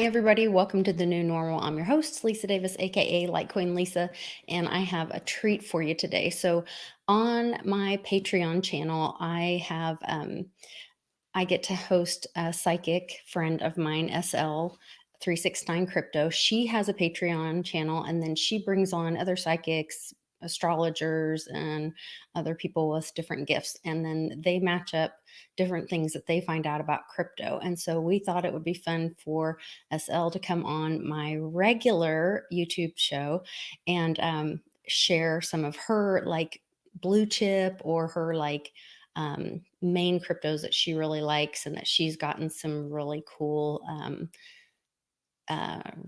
Hi, everybody. Welcome to the new normal. I'm your host, Lisa Davis, aka Litecoin Lisa, and I have a treat for you today. So, on my Patreon channel, I get to host a psychic friend of mine, SL. 369 Crypto. She has a Patreon channel, and then she brings on other psychics, astrologers, and other people with different gifts. And then they match up different things that they find out about crypto. And so we thought it would be fun for SL to come on my regular YouTube show and share some of her like blue chip or her like main cryptos that she really likes and that she's gotten some really cool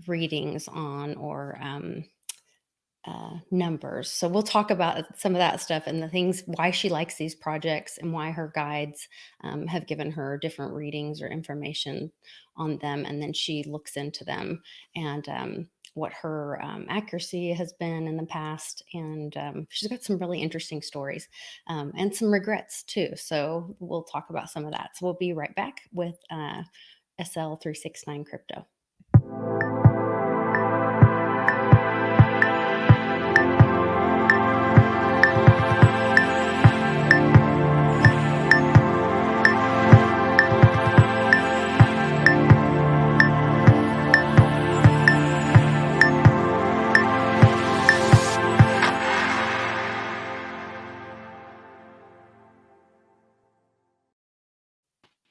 readings on or numbers. So we'll talk about some of that stuff and the things, why she likes these projects and why her guides have given her different readings or information on them. And then she looks into them and what her accuracy has been in the past. And she's got some really interesting stories and some regrets too. So we'll talk about some of that. So we'll be right back with SL369 Crypto.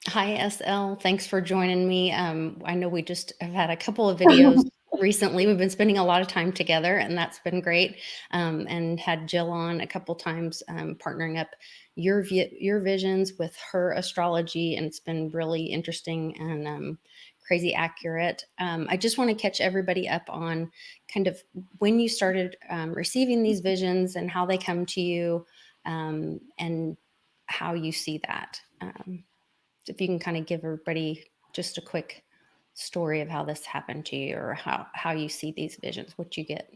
Hi, SL. Thanks for joining me. I know we just have had a couple of videos recently. We've been spending a lot of time together, and that's been great. And had Jill on a couple times, partnering up your visions with her astrology, and it's been really interesting and crazy accurate. I just want to catch everybody up on kind of when you started receiving these visions and how they come to you, and how you see that. If you can kind of give everybody just a quick story of how this happened to you or how you see these visions, what you get.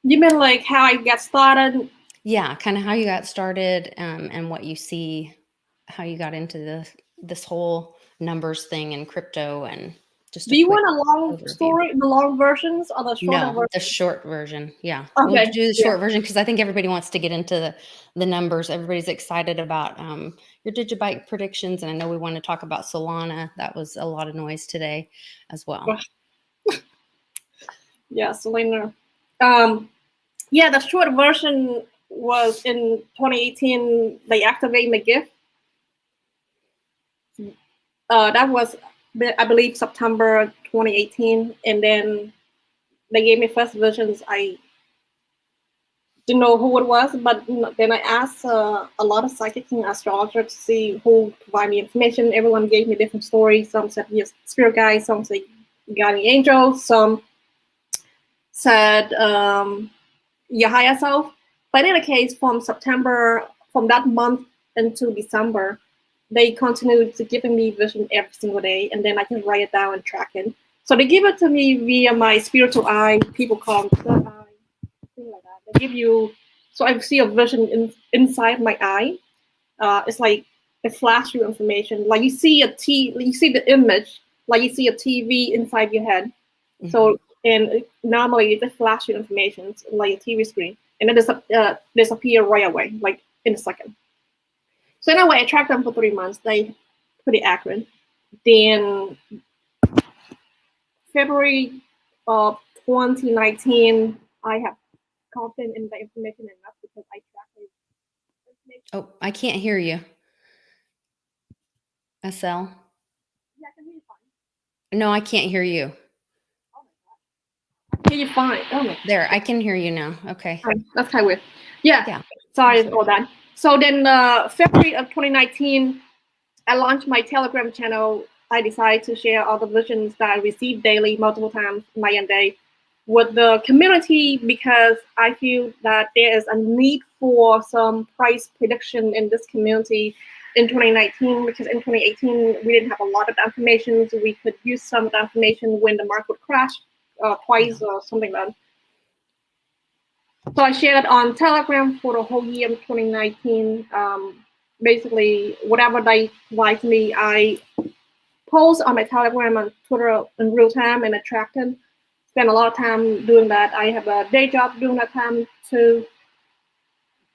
You mean like how I got started? Yeah, kind of how you got started and what you see, how you got into this whole numbers thing and crypto and just Do a you quick want a long overview. story, the long versions or the shorter No, version? the short version. Yeah. We'll Okay, do the yeah. short version because I think everybody wants to get into the numbers. Everybody's excited about your Digibyte predictions. And I know we want to talk about Solana. That was a lot of noise today as well. Yeah, Selena. Yeah, the short version was in 2018. They activated the gift. That was, I believe, September 2018, and then they gave me first versions. I didn't know who it was, but then I asked a lot of psychics and astrologers to see who provide me information. Everyone gave me different stories. Some said yes, spirit guides. Some said guardian angels. Some said your higher self. But in any case, from that month into December, they continued to giving me vision every single day, and then I can write it down and track it. So they give it to me via my spiritual eye. People call it third eye, things like that. They give you, so I see a vision inside my eye. It's like it flashes you information. Like you see you see the image, like you see a TV inside your head. Mm-hmm. So and normally it flashes you information like a TV screen, and it disappear right away, like in a second. So anyway, I tracked them for 3 months. They pretty accurate. Then February of 2019, I have confidence in the information enough because I tracked the information. Oh, I can't hear you. SL? Yeah, I can hear you fine. No, I can't hear you. Oh my God. I can hear you fine. Oh my God. There, I can hear you now. Okay. That's kind of weird. Yeah. Sorry for that. So then February of 2019, I launched my Telegram channel. I decided to share all the visions that I received daily, multiple times, night and day, with the community because I feel that there is a need for some price prediction in this community in 2019 because in 2018 we didn't have a lot of information, so we could use some of the information when the market would crash twice or something like that. So I shared it on Telegram for the whole year of 2019. Basically, whatever they like me, I post on my Telegram and Twitter in real time and attracted. Spend a lot of time doing that. I have a day job doing that time too.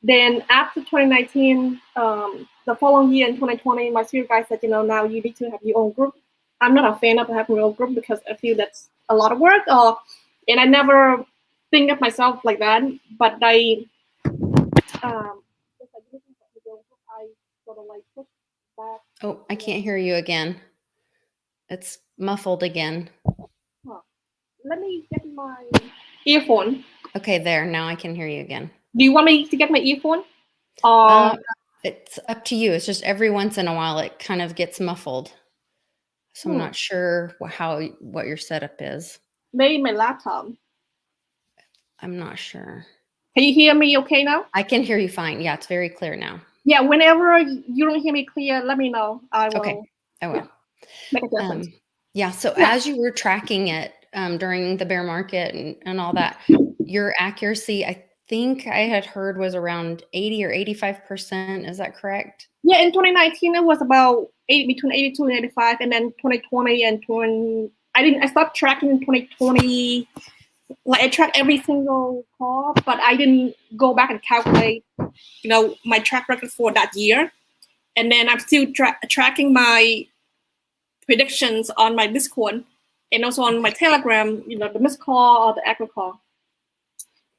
Then after 2019, the following year in 2020, my spirit guide said, now you need to have your own group. I'm not a fan of having your own group because I feel that's a lot of work. And I never think of myself like that. But I sort of like push back. Oh, I can't hear you again. It's muffled again. Let me get my earphone. Okay, there. Now I can hear you again. Do you want me to get my earphone? It's up to you. It's just every once in a while it kind of gets muffled. So I'm not sure what your setup is. Maybe my laptop. I'm not sure. Can you hear me okay now? I can hear you fine. Yeah, it's very clear now. Yeah, whenever you don't hear me clear, let me know. I will. Okay, I will. Make a difference. As you were tracking it during the bear market and all that, your accuracy, I think I had heard, was around 80 or 85%. Is that correct? Yeah, in 2019 it was about between 82 and 85, and then 2020 and I stopped tracking in 2020. Like I tracked every single call, but I didn't go back and calculate, my track record for that year. And then I'm still tracking my predictions on my Discord and also on my Telegram, the missed call or the accurate call.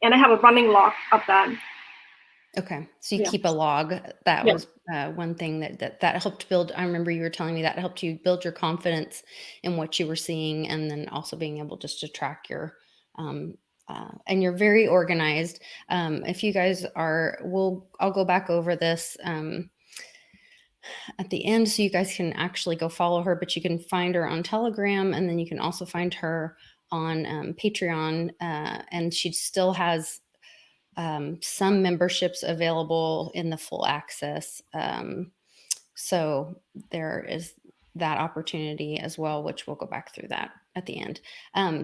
And I have a running log of that. Okay, so you keep a log. That was one thing that helped build. I remember you were telling me that helped you build your confidence in what you were seeing, and then also being able just to track your. And you're very organized. If you guys are, I'll go back over this at the end so you guys can actually go follow her, but you can find her on Telegram, and then you can also find her on Patreon, and she still has some memberships available in the full access. So there is that opportunity as well, which we'll go back through that at the end.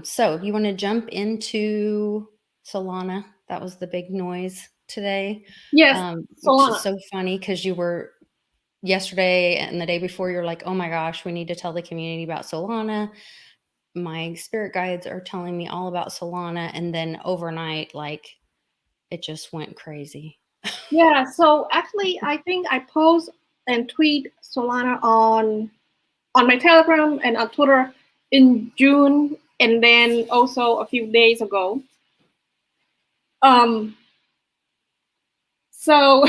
So you want to jump into Solana? That was the big noise today. Yes, Solana. Which is so funny because you were yesterday and the day before, you're like, oh my gosh, we need to tell the community about Solana. My spirit guides are telling me all about Solana. And then overnight, it just went crazy. Yeah, so actually, I think I post and tweet Solana on my Telegram and on Twitter in June, and then also a few days ago. So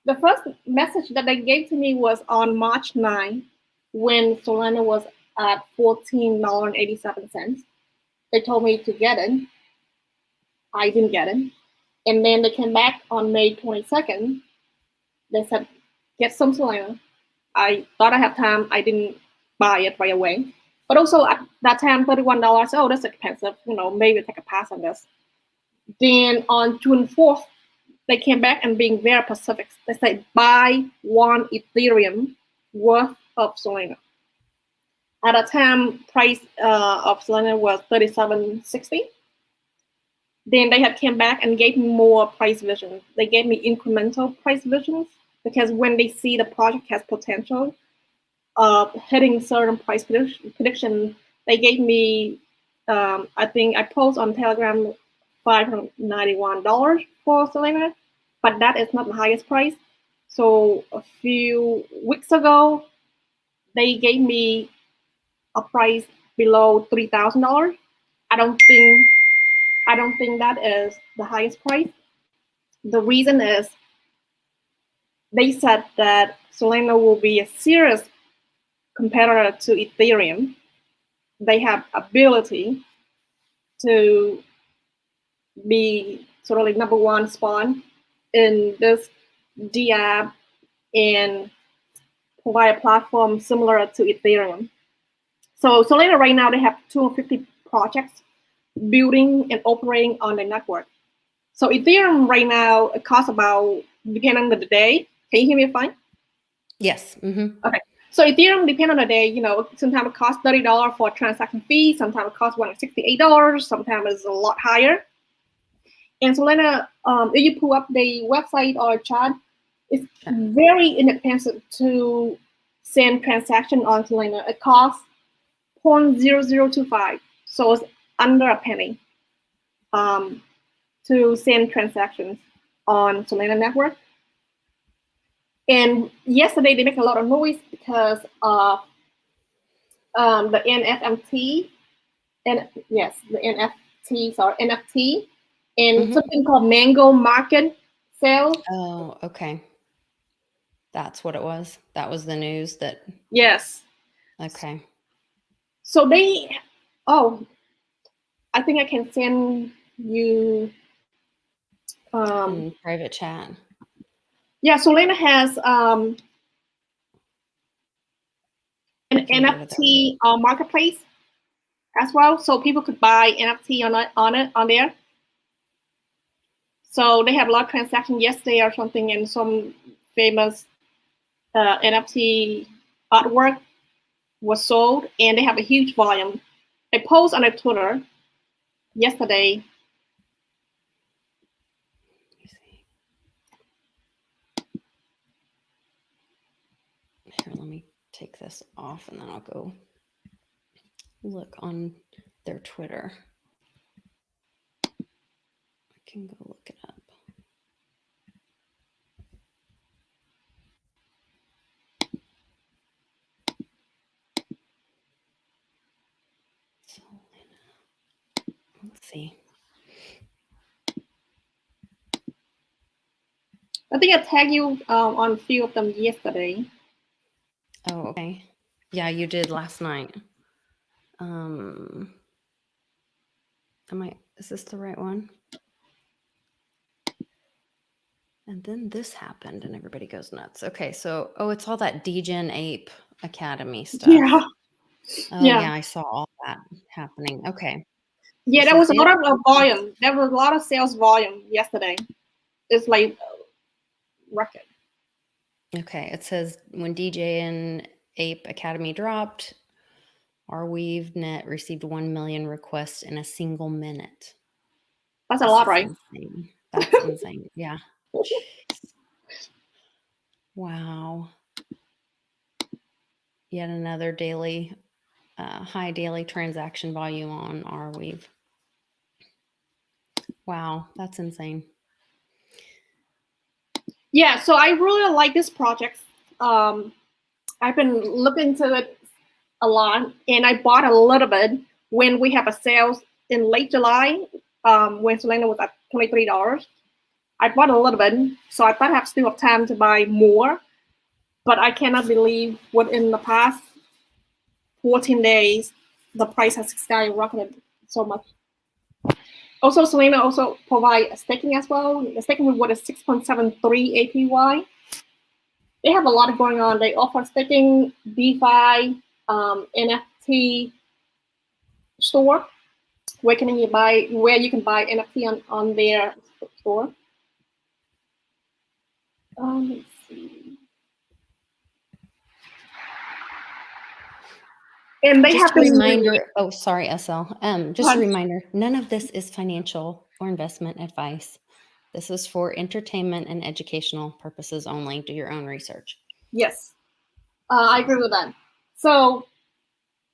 the first message that they gave to me was on March 9, when Solana was at $14.87. They told me to get it. I didn't get it. And then they came back on May 22nd. They said, get some Solana. I thought I had time. I didn't buy it right away. But also at that time, $31, oh, that's expensive. Maybe take a pass on this. Then on June 4th, they came back and being very specific. They said, buy 1 Ethereum worth of Solana. At that time, price of Solana was $37.60. Then they had came back and gave me more price visions. They gave me incremental price visions because when they see the project has potential of hitting certain price prediction, they gave me, I think I post on Telegram, $591 for Solana, but that is not the highest price. So a few weeks ago, they gave me a price below $3,000. I don't think that is the highest price. The reason is they said that Solana will be a serious competitor to Ethereum. They have ability to be sort of like number one spot in this DApp and provide a platform similar to Ethereum. So Solana right now, they have 250 projects building and operating on the network. So Ethereum right now, it costs about, depending on the day. Can you hear me fine? Yes. Mm-hmm. Okay. So Ethereum, depending on the day, sometimes it costs $30 for a transaction fee. Sometimes it costs $168. Sometimes it's a lot higher. And Solana, if you pull up the website or chart, it's very inexpensive to cent transaction on Solana. It costs 0.0025, so it's under a penny to send transactions on Solana network. And yesterday they make a lot of noise because of the NFT, and yes, the NFT, and something called Mango Market sale. Oh, okay. That's what it was. That was the news that. Yes. Okay. So they, oh, I think I can send you in private chat. Yeah, Solana has an NFT marketplace as well, so people could buy NFT on there. So they have a lot of transactions yesterday or something, and some famous NFT artwork was sold, and they have a huge volume. I posted on their Twitter yesterday. Here, let me take this off and then I'll go look on their Twitter. I can go look it up. Let's see. I think I tagged you on a few of them yesterday. Oh, okay. Yeah, you did last night. Is this the right one? And then this happened and everybody goes nuts. Okay, so, it's all that DGen Ape Academy stuff. Yeah. Oh, yeah, I saw all that happening. Okay. Yeah, there was a lot of volume. There was a lot of sales volume yesterday. It's like record. Okay, it says when DGen Ape Academy dropped, our WeaveNet received 1 million requests in a single minute. That's a lot, right? Insane. That's insane. Yeah. Jeez. Wow. Yet another daily, high daily transaction volume on our Weave. Wow, that's insane. Yeah, so I really like this project. I've been looking into it a lot, and I bought a little bit when we have a sales in late July, when Solana was at $23. I bought a little bit, so I thought I have still have time to buy more, but I cannot believe what in the past 14 days, the price has skyrocketed so much. Also, Solana also provide staking as well. The staking reward is 6.73 APY. They have a lot going on. They offer staking, DeFi, NFT store, where you can buy NFT on their store. Let's see. And they just have a reminder. Oh, sorry, SL. Just a reminder. None of this is financial or investment advice. This is for entertainment and educational purposes only. Do your own research. Yes, I agree with that. So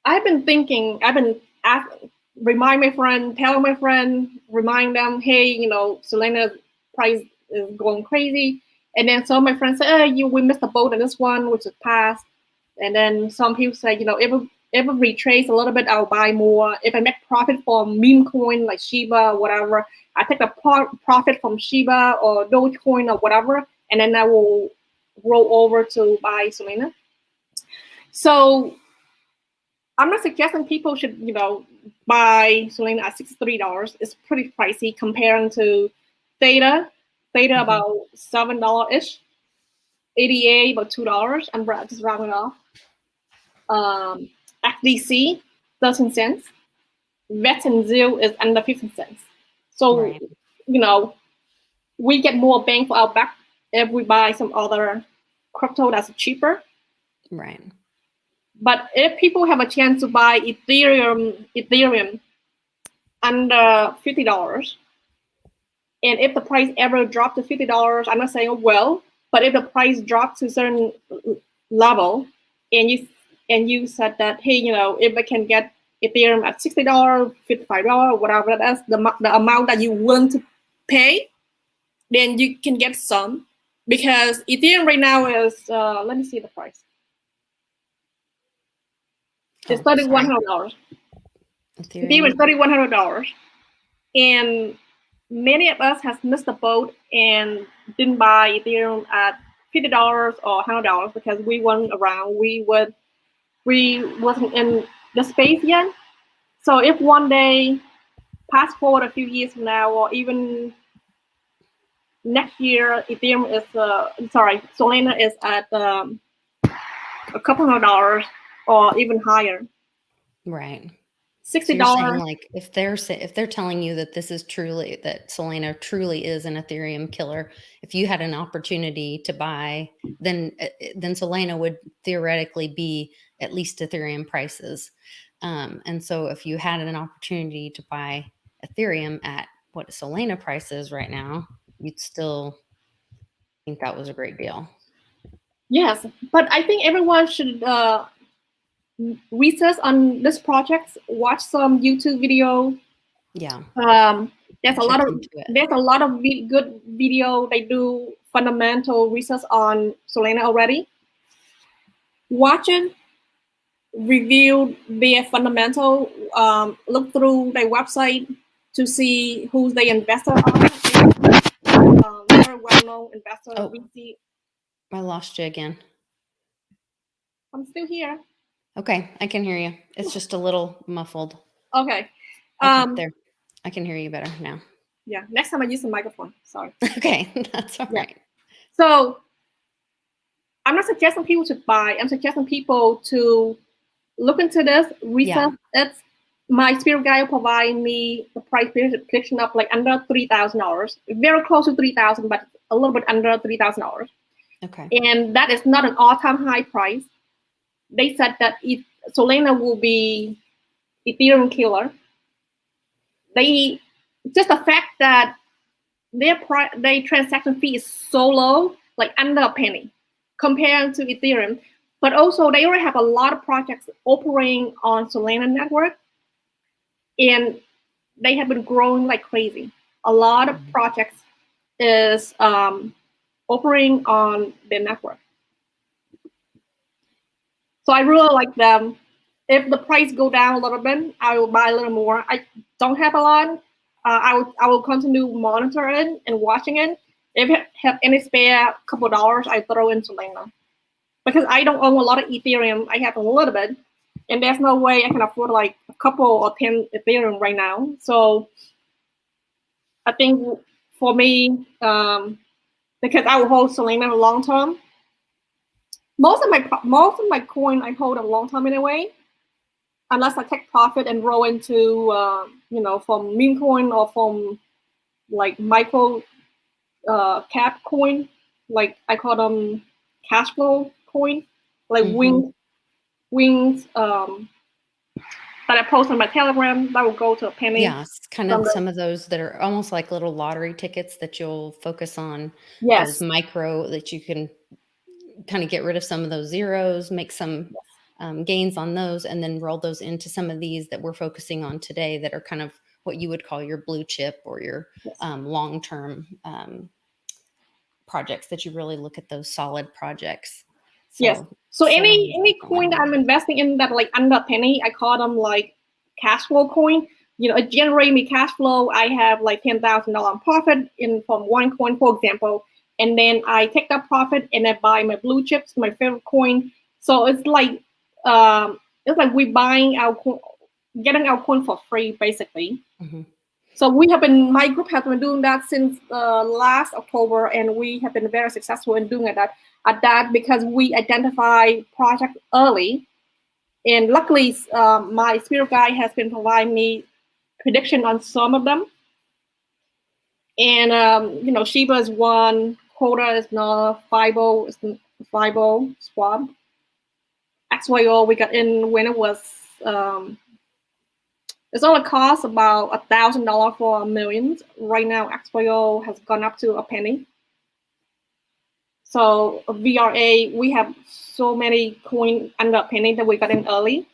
I've been thinking. I've been remind my friend, tell my friend, remind them, hey, Solana price is going crazy. And then some of my friends say, we missed the boat on this one, which is past. And then some people say, if it retrace a little bit, I'll buy more. If I make profit from meme coin like Shiba or whatever, I take the profit from Shiba or Dogecoin or whatever, and then I will roll over to buy Solana. So I'm not suggesting people should, buy Solana at $63. It's pretty pricey comparing to Theta. Theta about $7-ish. ADA about $2. I'm just rounding off. FDC 13 cents. VET and ZIL is under 15 cents. So, we get more bang for our buck if we buy some other crypto that's cheaper. Right. But if people have a chance to buy Ethereum under $50, and if the price ever dropped to $50, I'm not saying but if the price drops to a certain level, and you said that, hey, if I can get Ethereum at $60, $55, whatever that's the amount that you willing to pay, then you can get some, because Ethereum right now is let me see the price. It's $3,100. Ethereum is $3,100, and many of us has missed the boat and didn't buy Ethereum at $50 or $100 because we weren't around. We wasn't in the space yet. So if one day, fast forward a few years from now, or even next year, Ethereum is Solana is at a couple of dollars or even higher. Right. $60. So you're saying, like, if they're telling you that this is truly, that Solana truly is an Ethereum killer, if you had an opportunity to buy, then Solana would theoretically be at least Ethereum prices. And so if you had an opportunity to buy Ethereum at what Solana price is right now, you'd still think that was a great deal. Yes, but I think everyone should research on this project, watch some YouTube video. Yeah. There's a lot of good video. They do fundamental research on Solana already. Watch it, review their fundamental, look through their website to see who's the investor are. Very well-known investor. VC. I lost you again. I'm still here. Okay, I can hear you. It's just a little muffled. Okay. There. I can hear you better now. Yeah, next time I use the microphone. Sorry. Okay, that's all right. So I'm not suggesting people to buy. I'm suggesting people to look into this, research it. My spirit guide will provide me the price prediction of like under $3,000, very close to $3,000, but a little bit under $3,000. Okay. And that is not an all-time high price. They said that if Solana will be Ethereum killer, just the fact that their transaction fee is so low, like under a penny, compared to Ethereum. But also they already have a lot of projects operating on Solana network, and they have been growing like crazy. A lot of projects is operating on their network. So I really like them. If the price go down a little bit, I will buy a little more. I don't have a lot. I will continue monitoring and watching it. If I have any spare couple dollars, I throw in Solana. Because I don't own a lot of Ethereum. I have a little bit. And there's no way I can afford like a couple or 10 Ethereum right now. So I think for me, because I will hold Solana long term, most of my coin I hold a long time anyway, unless I take profit and roll into from meme coin or from like micro cap coin, like I call them cash flow coin, like wings that I post on my Telegram that will go to a penny. Yeah, it's kind of some of those that are almost like little lottery tickets that you'll focus on. Yes. Those micro that you can kind of get rid of some of those zeros, make some gains on those, and then roll those into some of these that we're focusing on today that are kind of what you would call your blue chip or your long-term projects that you really look at those solid projects. So, yes. So any coin that I'm investing in that like under a penny, I call them like cash flow coin. It generates me cash flow. I have like $10,000 profit from one coin, for example, and then I take that profit and I buy my blue chips, my favorite coin. So it's like we buying getting our coin for free, basically. So my group has been doing that since last October, and we have been very successful in doing that because we identify projects early. And luckily, my spirit guide has been providing me prediction on some of them. And Shiba is one, Quota is another, Fibo is Fibo Swap. XYO we got in when it was it's only cost about $1,000 for millions. Right now, XYO has gone up to a penny. So VRA, we have so many coin under penny that we got in early,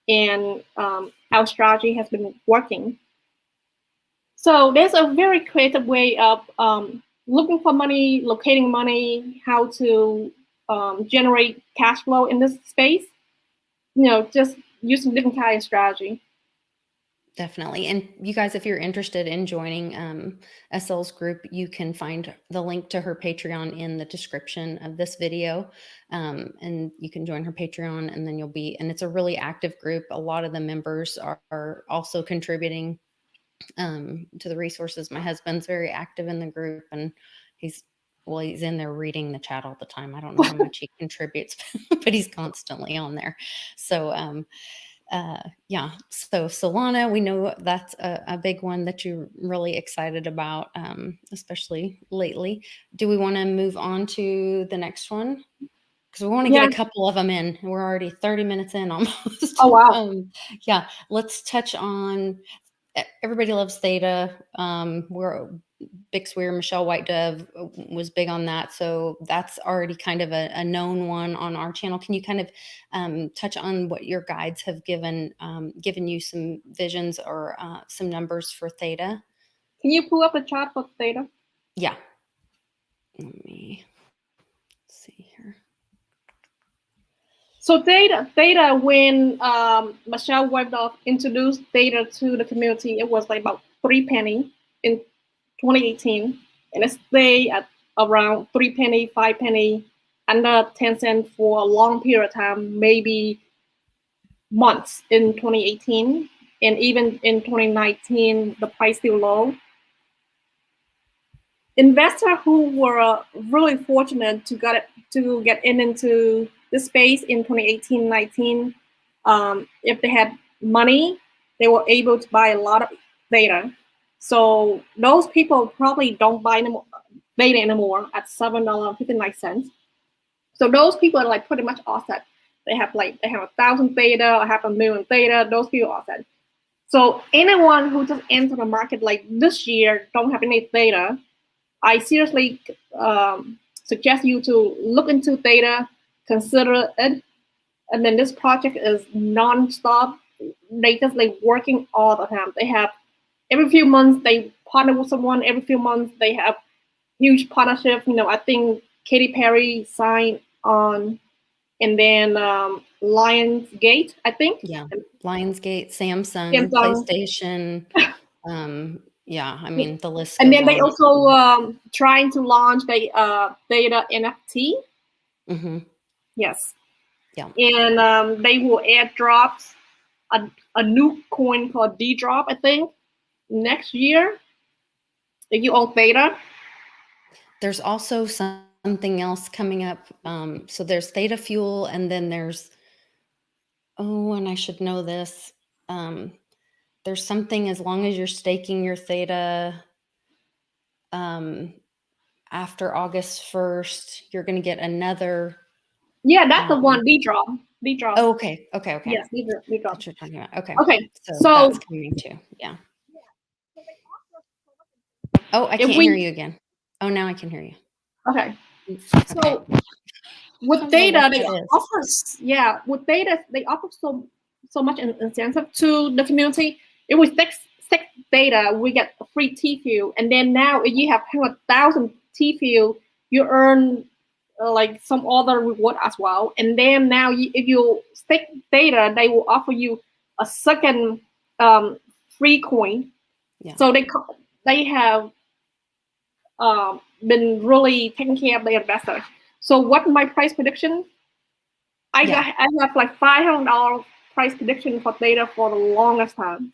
and our strategy has been working. So there's a very creative way of looking for money, locating money, how to generate cash flow in this space. Just using different kind of strategy. Definitely. And you guys, if you're interested in joining SL's group, you can find the link to her Patreon in the description of this video. And you can join her Patreon, and then and it's a really active group. A lot of the members are also contributing to the resources. My husband's very active in the group, and he's in there reading the chat all the time. I don't know how much he contributes, but he's constantly on there. So, yeah, so Solana, we know that's a big one that you're really excited about, especially lately. Do we want to move on to the next one? Because we want to get a couple of them in. We're already 30 minutes in almost. Oh, wow. Yeah, let's touch on, everybody loves Theta. Big Swear, Michelle White Dove was big on that. So that's already kind of a known one on our channel. Can you kind of touch on what your guides have given you some visions or some numbers for Theta? Can you pull up a chart for Theta? Yeah. Let me see here. So Theta, when Michelle White Dove introduced Theta to the community, it was like about 3 penny in 2018, and it stayed at around 3 penny, 5 penny, under 10 cents for a long period of time, maybe months in 2018, and even in 2019, the price still low. Investors who were really fortunate to get into this space in 2018-19, if they had money, they were able to buy a lot of Theta. So those people probably don't buy Theta anymore at $7.59. So those people are like pretty much offset. They have 1,000 Theta or half a million Theta. Those people are offset. So anyone who just entered the market like this year don't have any Theta, I seriously suggest you to look into Theta, consider it. And then this project is non-stop. They just like working all the time. They have every few months they partner with someone. Every few months they have huge partnership. I think Katy Perry signed on, and then Lionsgate, I think. Yeah, Lionsgate, Samsung. PlayStation. Yeah, I mean the list. And then they also trying to launch the Theta NFT. Mm-hmm. Yes. Yeah. And they will airdrop a new coin called D-Drop, I think, next year. If you own Theta. There's also something else coming up. So there's Theta Fuel, and then there's, and I should know this. There's something, as long as you're staking your Theta after August 1st, you're going to get another. Yeah, that's the one, D-Drop. D-Drop. Oh, okay. Yes, D-Drop. That's what you're talking about. Okay. Okay. So that's coming too. Yeah. Oh, I can't hear you again. Oh, now I can hear you. Okay. So with Theta, they offer so much incentive to the community. If we stake Theta, we get a free T-Fuel, and then now if you have 1,000 T-Fuel, you earn like some other reward as well. And then now if you stake Theta, they will offer you a second free coin. Yeah. So they have been really taking care of the investors. So what my price prediction? I have like $500 price prediction for Theta for the longest time.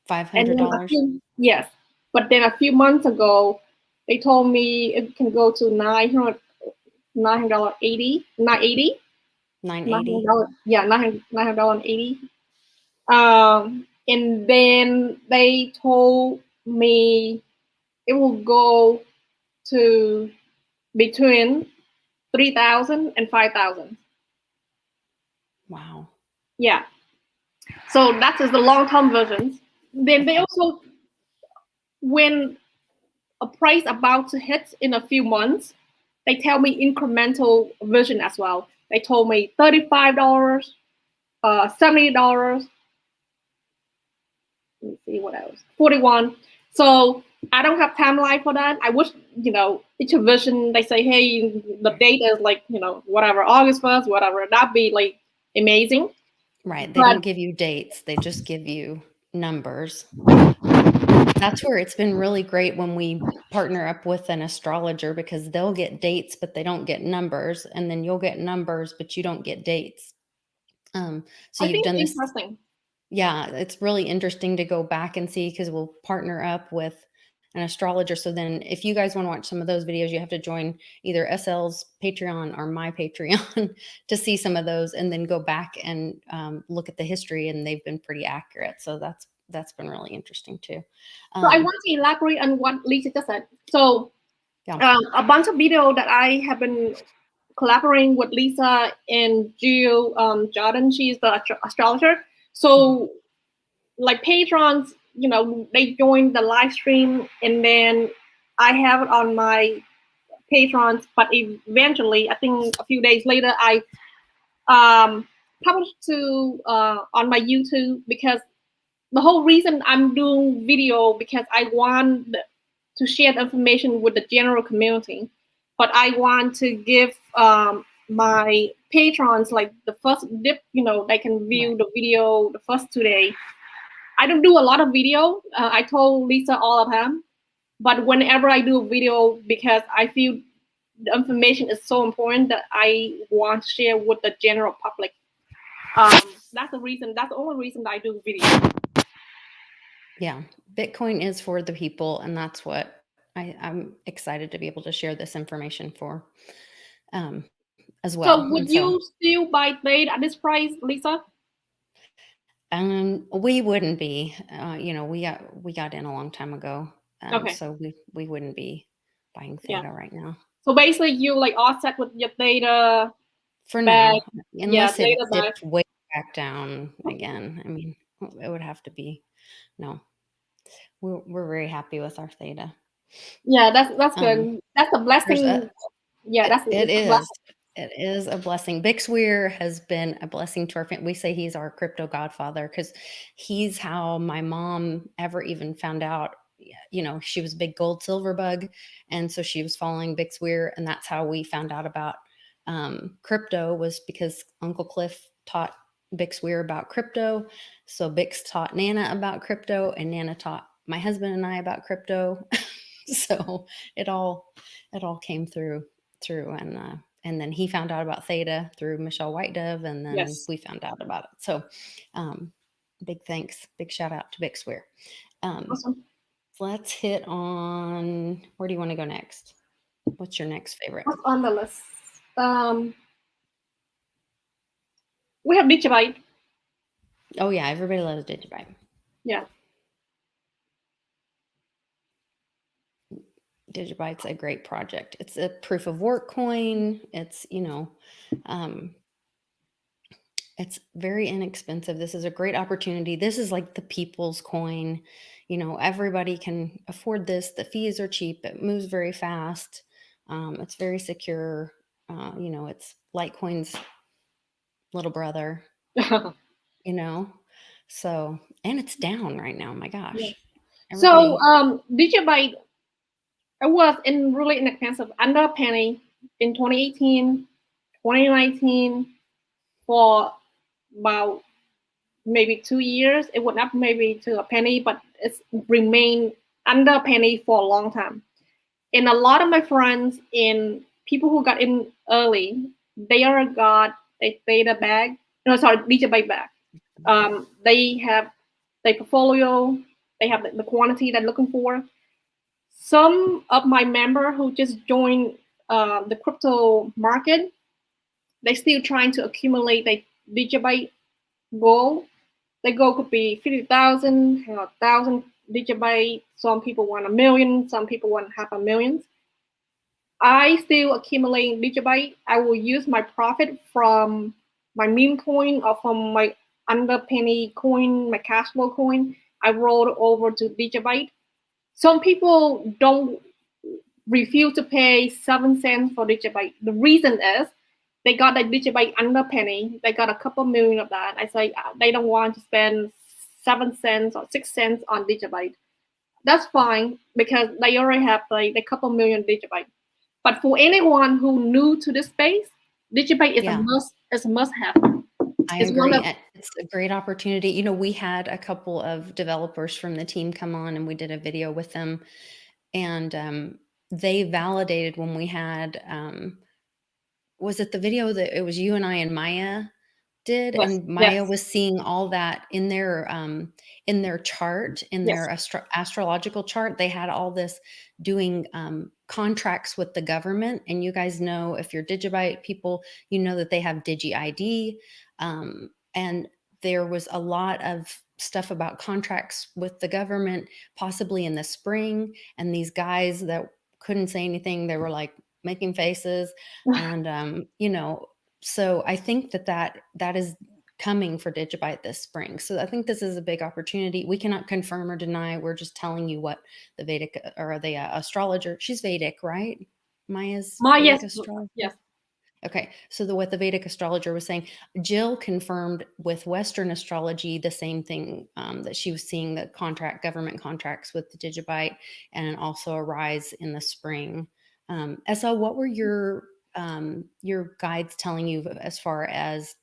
$500. Yes, but then a few months ago, they told me it can go to $980. Yeah, $980. And then they told me it will go to between 3,000 and 5,000. Wow. Yeah. So that is the long-term version. Then they also, when a price about to hit in a few months, they tell me incremental version as well. They told me $35, $70. Let me see what else. 41. So I don't have timeline for that. I wish, each version they say, hey, the date is like, whatever, August 1st, whatever. That'd be like amazing. Right. They don't give you dates. They just give you numbers. That's where it's been really great when we partner up with an astrologer, because they'll get dates, but they don't get numbers. And then you'll get numbers, but you don't get dates. So I you've think done it's this. interesting. Yeah, it's really interesting to go back and see, because we'll partner up with an astrologer. So then if you guys want to watch some of those videos, you have to join either SL's Patreon or my Patreon to see some of those, and then go back and look at the history, and they've been pretty accurate. So that's been really interesting too. So I want to elaborate on what Lisa just said. So a bunch of video that I have been collaborating with Lisa and Jill Jordan. She's the astrologer. So like patrons, they join the live stream, and then I have it on my patrons. But eventually, I think a few days later, I published to on my YouTube, because the whole reason I'm doing video, because I want to share the information with the general community, but I want to give my patrons like the first dip, they can view the video the first 2 days. I don't do a lot of video. I told Lisa all of them, but whenever I do a video, because I feel the information is so important that I want to share with the general public. That's the reason. That's the only reason that I do video. Yeah, Bitcoin is for the people, and that's what I'm excited to be able to share this information for as well. So would you still buy Theta at this price, Lisa? We wouldn't be. We got in a long time ago, Okay. So we wouldn't be buying Theta right now. So basically, you like all set with your Theta for now, unless it dipped way back down again. I mean, it would have to be. No, we're very happy with our Theta. Yeah, that's good. That's a blessing. It is a blessing. Bixweir has been a blessing to our family. We say he's our crypto godfather, because he's how my mom ever even found out. She was a big gold silver bug, and so she was following Bixweir, and that's how we found out about crypto, was because Uncle Cliff taught Bixweir about crypto. So Bix taught Nana about crypto, and Nana taught my husband and I about crypto. So it all came through, and then he found out about Theta through Michelle Whitedove, and then we found out about it. So big thanks, big shout out to Bixweir. Awesome. Let's hit on, where do you want to go next? What's your next favorite? What's on the list? We have Digibyte. Oh yeah, everybody loves Digibyte. Yeah. Digibyte's a great project. It's a proof of work coin. It's, it's very inexpensive. This is a great opportunity. This is like the people's coin. Everybody can afford this. The fees are cheap. It moves very fast. It's very secure. It's Litecoin's little brother, so, and it's down right now. My gosh. Yeah. So Digibyte, it was really inexpensive, under a penny in 2018, 2019, for about maybe 2 years. It went up maybe to a penny, but it's remained under a penny for a long time. And a lot of my friends and people who got in early, they are got a Theta bag. No, sorry, Digibyte bag. They have their portfolio. They have the quantity they're looking for. Some of my members who just joined the crypto market, they're still trying to accumulate their Digibyte goal. The goal could be 50,000, 1,000 Digibyte. Some people want 1 million. Some people want 500,000. I still accumulate Digibyte. I will use my profit from my meme coin or from my under penny coin, my cash flow coin. I rolled over to Digibyte. Some people don't refused to pay 7 cents for Digibyte. The reason is they got the Digibyte under penny. They got a couple million of that. I say they don't want to spend 7 cents or 6 cents on Digibyte. That's fine because they already have like a couple million Digibyte. But for anyone who new to this space, Digibyte is a must. It's a must-have. I agree. It's a great opportunity. You know, we had a couple of developers from the team come on and we did a video with them, and they validated when we had, was it the video that it was you and I and Maya did? Yes, And Maya yes. was seeing all that in their chart, in their astrological chart. They had all this doing contracts with the government. And you guys know, if you're Digibyte people, you know that they have DigiID. And there was a lot of stuff about contracts with the government, possibly in the spring. And these guys that couldn't say anything, they were like making faces. And, you know, so I think that is coming for Digibyte this spring. So I think this is a big opportunity. We cannot confirm or deny. We're just telling you what the Vedic or the astrologer, she's Vedic, right? Maya's Vedic astrologer? Yes. Okay, so what the Vedic astrologer was saying, Jill confirmed with Western astrology the same thing, that she was seeing the government contracts with the Digibyte, and also a rise in the spring. SL, what were your guides telling you as far as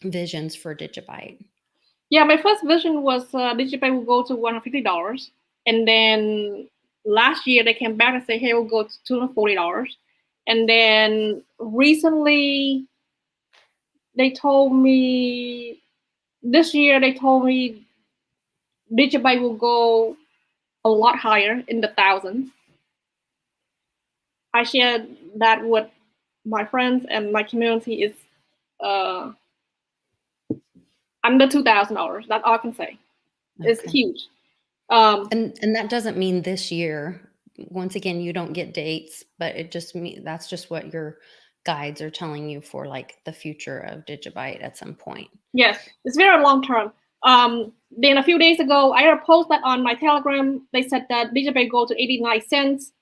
visions for Digibyte? Yeah, my first vision was Digibyte will go to $150, and then last year they came back and said, "Hey, we'll go to $240." And then recently, they told me this year Digibyte will go a lot higher in the thousands. I shared that with my friends and my community is under $2,000. That's all I can say. Okay. It's huge. And that doesn't mean this year. Once again, you don't get dates, but it just means that's just what your guides are telling you for like the future of Digibyte at some point. Yes, it's very long term. Then a few days ago, I posted that on my Telegram. They said that Digibyte go to 89 cents,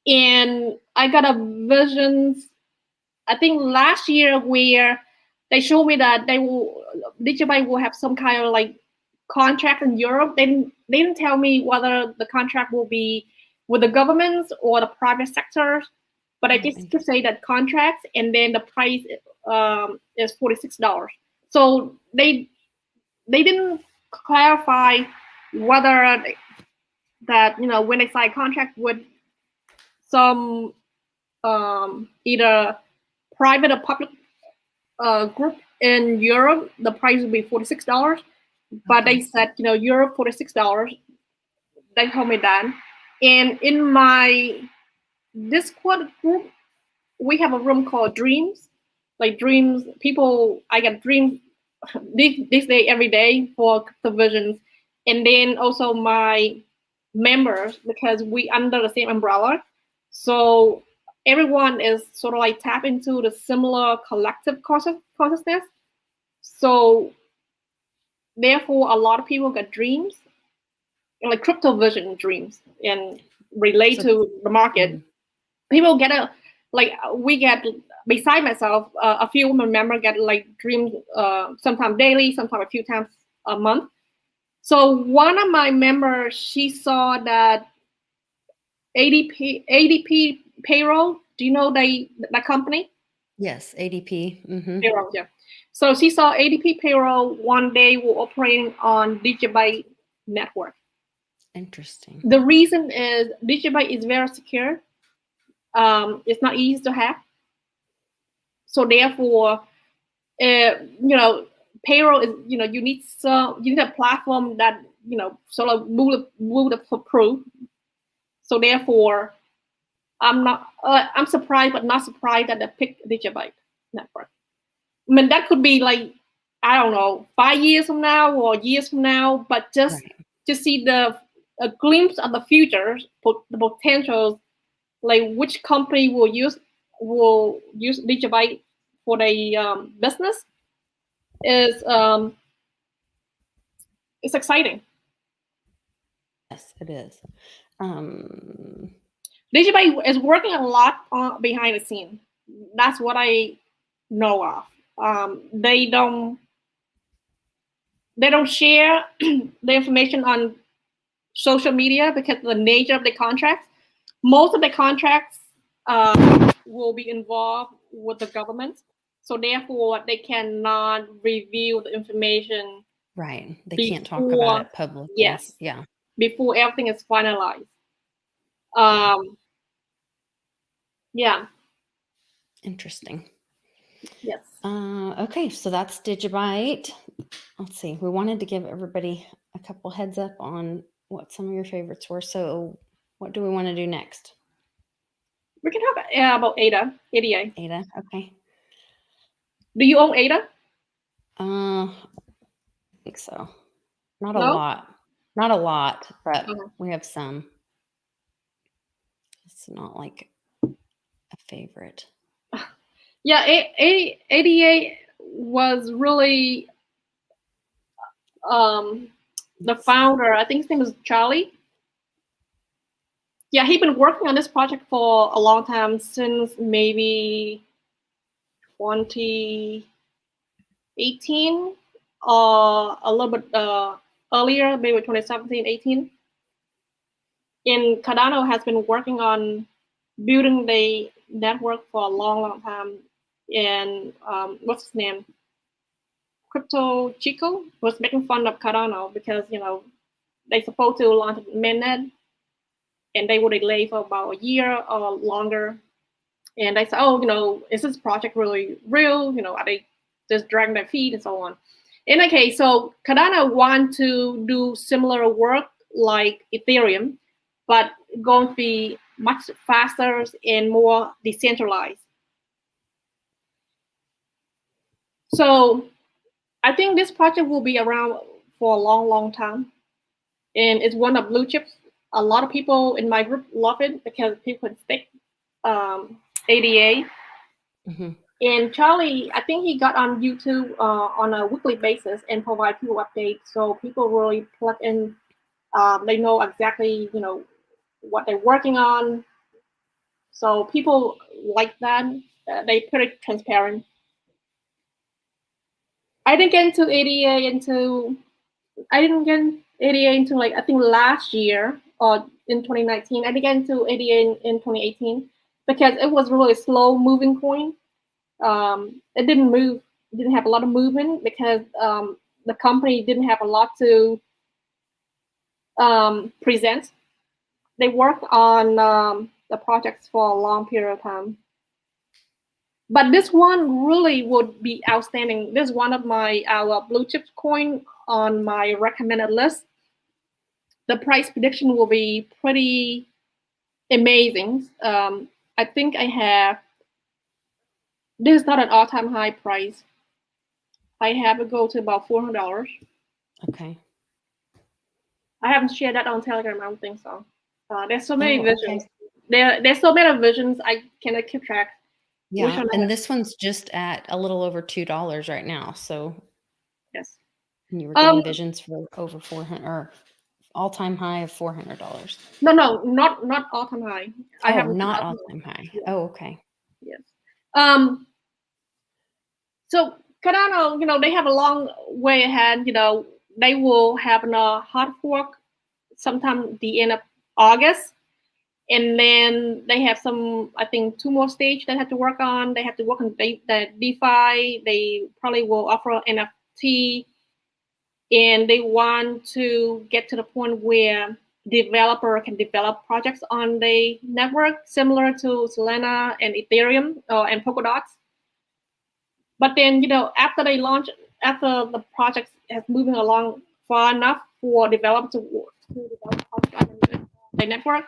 and I got a vision, I think last year, where they showed me that Digibyte will have some kind of like contract in Europe. They didn't tell me whether the contract will be with the governments or the private sector, but I just could say that contracts, and then the price is $46. So they didn't clarify whether that, you know, when they sign contract with some either private or public group in Europe, the price will be $46. But they said, you know, Europe $46. They told me that. And in my Discord group, we have a room called Dreams. Like dreams, people, I get dreams this day every day for the visions. And then also my members, because we under the same umbrella. So everyone is sort of like tap into the similar collective consciousness. So therefore, a lot of people get dreams, like crypto vision dreams, and relate to the market. People get we get, beside myself, a few members get like dreams, sometimes daily, sometimes a few times a month. So one of my members, she saw that ADP payroll. Do you know that company? Yes, ADP. Mm-hmm. Payroll, yeah. So she saw ADP payroll one day were operating on Digibyte network. Interesting. The reason is Digibyte is very secure. It's not easy to hack. So therefore, you know, payroll is, you know, you need a platform that, you know, sort of bulletproof. So therefore, I'm surprised, but not surprised that they picked Digibyte network. I mean, that could be like, I don't know, 5 years from now or years from now, but just to see a glimpse of the future, the potentials, like which company will use Digibyte for the business is it's exciting. Yes, it is. Digibyte is working a lot on behind the scene. That's what I know of. They don't share the information on social media because of the nature of the contracts. Most of the contracts will be involved with the government, so therefore they cannot reveal the information. Right. They before, can't talk about it publicly. Yes. Yeah. Before everything is finalized. Yeah. Interesting. Yes. Okay, so that's Digibyte. Let's see. We wanted to give everybody a couple heads up on what some of your favorites were. So what do we want to do next? We can talk about ADA. ADA, okay. Do you own ADA? I think so. Not No? a lot. Not a lot, but Okay. we have some. It's not like a favorite. Yeah, ADA was really the founder. I think his name is Charlie. Yeah, he's been working on this project for a long time, since maybe 2018 or a little bit earlier, maybe 2017, 18. And Cardano has been working on building the network for a long time. And what's his name? Crypto Chico was making fun of Cardano because, they supposed to launch mainnet, and they would delay for about a year or longer. And they said, oh, is this project really real? Are they just dragging their feet and so on? In any case, so Cardano want to do similar work like Ethereum, but going to be much faster and more decentralized. So I think this project will be around for a long time. And it's one of blue chips. A lot of people in my group love it because people can stick ADA. Mm-hmm. And Charlie, I think he got on YouTube on a weekly basis and provide people updates. So people really plug in. They know exactly, what they're working on. So people like that. They're pretty transparent. I didn't get into ADA until like I think last year or in 2019. I didn't get into ADA in 2018 because it was really a slow moving coin. It didn't move, didn't have a lot of movement because the company didn't have a lot to present. They worked on the projects for a long period of time. But this one really would be outstanding. This is one of our blue chip coin on my recommended list. The price prediction will be pretty amazing. I think I have, this is not an all-time high price. I have it go to about $400. Okay. I haven't shared that on Telegram. I don't think so. There's so many visions. Okay. There's so many visions. I cannot keep track. Yeah, and this one's just at a little over $2 right now. So yes, you were getting visions for over 400 or all-time high of $400. No, not all-time high. I have not all-time high. Yeah. Oh, okay. Yes. So Cardano, they have a long way ahead. They will have a hard fork sometime the end of August. And then they have some, I think, 2 more stages they have to work on. They have to work on the DeFi. They probably will offer NFT. And they want to get to the point where developer can develop projects on the network, similar to Solana and Ethereum and Polkadot. But then, after they launch, after the project is moving along far enough for developers to develop projects on the network,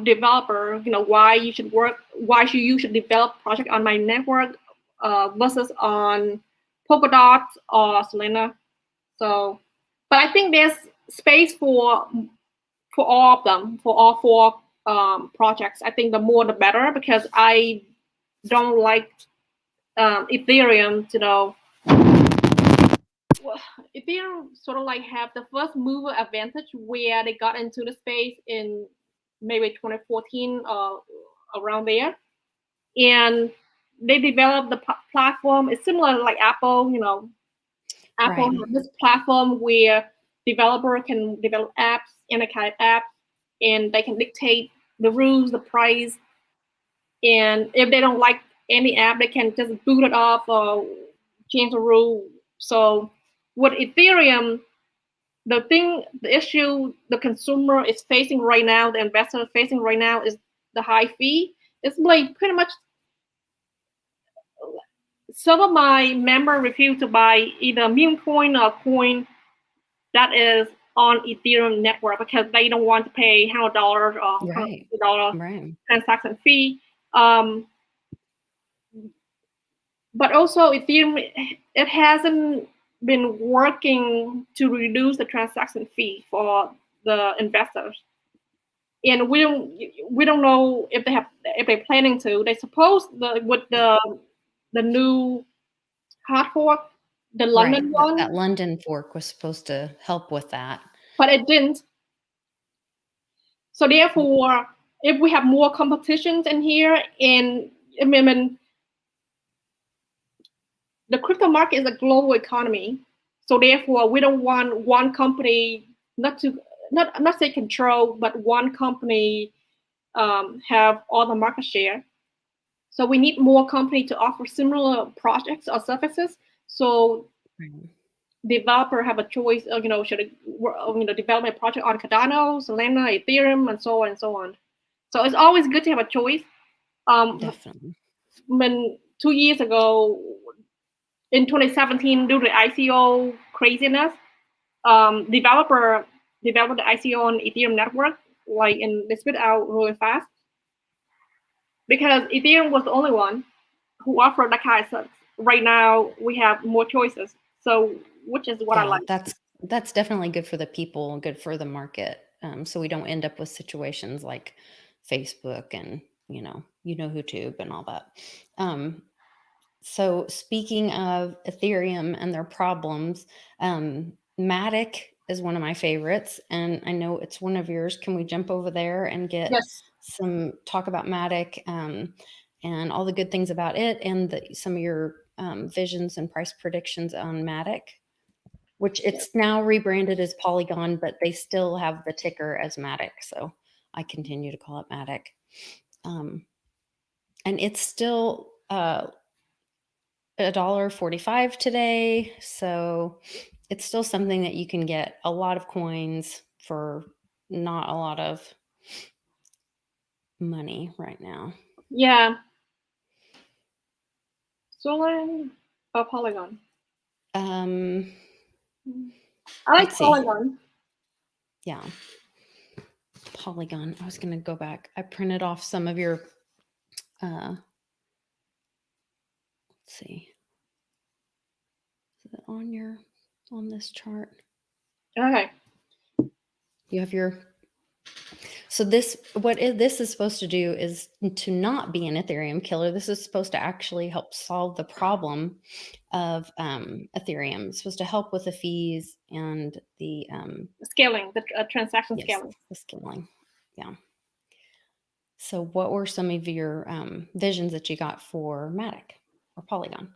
developer, why you should develop project on my network versus on Polkadot or Solana. So, but I think there's space for all of them, for all 4 projects. I think the more the better, because I don't like Ethereum. Ethereum Ethereum sort of like have the first mover advantage where they got into the space in maybe 2014 or around there, and they developed the platform. It's similar like Apple, you know, Apple Right. has this platform where developer can develop apps, any kind of app, and they can dictate the rules, the price, and if they don't like any app, they can just boot it off or change the rule. So with Ethereum, the issue the consumer is facing right now, the investor is facing right now is the high fee. It's like pretty much some of my members refuse to buy either meme coin or coin that is on Ethereum network because they don't want to pay $100 or Right. $150 Right. transaction fee. But also Ethereum, it hasn't been working to reduce the transaction fee for the investors, and we don't know if they're planning to. They suppose with the new hard fork, the Right. London one, That London fork was supposed to help with that. but it didn't. So therefore, if we have more competitions in here, and I mean, the crypto market is a global economy, so therefore we don't want one company not say control, but one company have all the market share. So we need more company to offer similar projects or services. So Right. developer have a choice of, you know, should it, develop a project on Cardano, Solana, Ethereum, and so on and so on. So it's always good to have a choice. Definitely. When 2 years ago, in 2017, due to the ICO craziness, developer developed the ICO on Ethereum network, like, and they spit out really fast because Ethereum was the only one who offered that kind of service. Right now, we have more choices, so which is what I Yeah, like. that's definitely good for the people and good for the market. So we don't end up with situations like Facebook and YouTube and all that. So speaking of Ethereum and their problems, Matic is one of my favorites, and I know it's one of yours. Can we jump over there and get Yes. some talk about Matic and all the good things about it, and some of your visions and price predictions on Matic, which it's now rebranded as Polygon, but they still have the ticker as Matic, so I continue to call it Matic. And it's still $1.45 today, so it's still something that you can get a lot of coins for not a lot of money right now. Yeah. Solana or Polygon? Um, I like let's see. Polygon. Yeah, Polygon. I was going to go back. I printed off some of your. Let's see. Is it on this chart? Okay. You have your. So this is supposed to do is to not be an Ethereum killer. This is supposed to actually help solve the problem of Ethereum. It's supposed to help with the fees and the Scaling, the transaction yes, scaling. the scaling. Yeah. So what were some of your visions that you got for Matic or Polygon?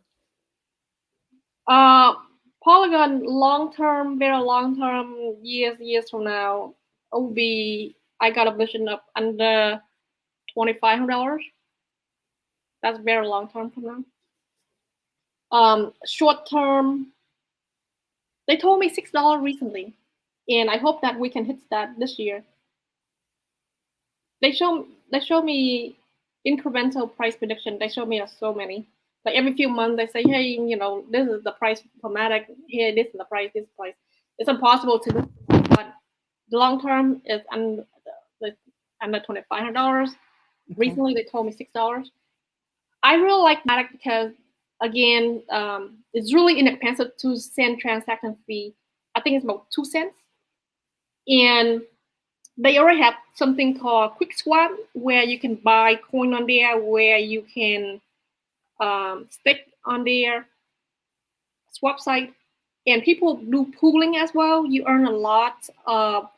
Polygon long term, very long term, years from now, will be, I got a vision of under $2,500. That's very long term from now. Short term, they told me $6 recently, and I hope that we can hit that this year. They show me incremental price prediction. They show me so many. Like every few months, they say, hey, this is the price for Matic. Here, this is the price. This price. It's impossible to do, but the long term is under $2,500. Okay. Recently, they told me $6. I really like Matic because, again, it's really inexpensive to send transaction fee. I think it's about 2 cents, and they already have something called Quick Swap where you can buy coin on there, where you can stick on their swap site, and people do pooling as well. You earn a lot of